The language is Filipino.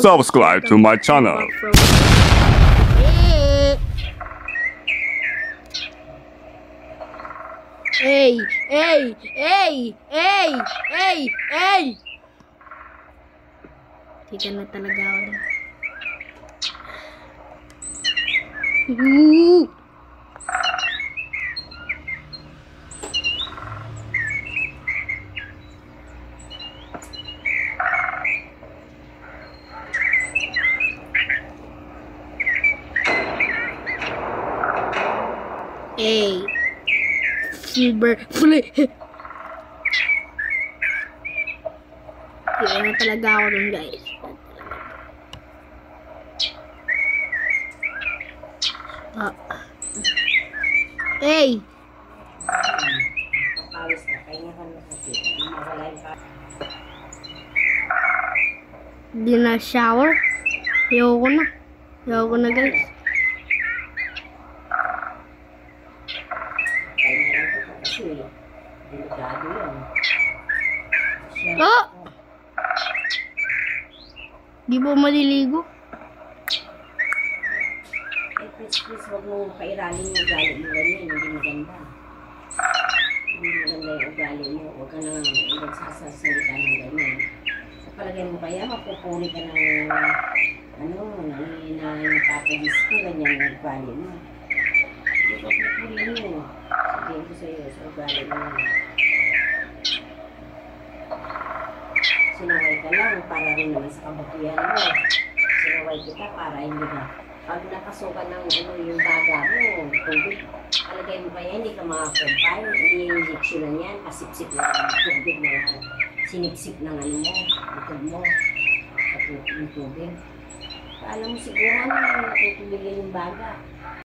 Subscribe to my channel. Hey! Hey! Hey! Hey! Hey! Hey! Tika na talaga ako din. Hey! Silver play! Kaya na talaga ako dun, guys. Hey! Hindi na shower. Ayoko na. Ayoko na, guys. Oh! Di ba maliligo? Please, huwag mo pairalin yung ugali mo ganyan. Hindi maganda. Hindi maganda yung ugali mo. Huwag ka nang nagsasalita ng ganyan. Sa palagay mo kaya, mapupuri ka ng napapagis ko, ganyan yung ugali mo. Hindi ka pupuri mo. Sabihin ko sa'yo, sa ugali mo. Sinaway ka lang para rin naman sa kabutihan mo. Sinaway kita para hindi ka. Pag nakasukan ng yung baga mo, tubig, palagay mo kaya hindi ka makakumpay, i-injection na yan, kasipsip na tubig na sinipsip ng utog mo, sa tubig. Alam mo siguro na natutubig yung baga.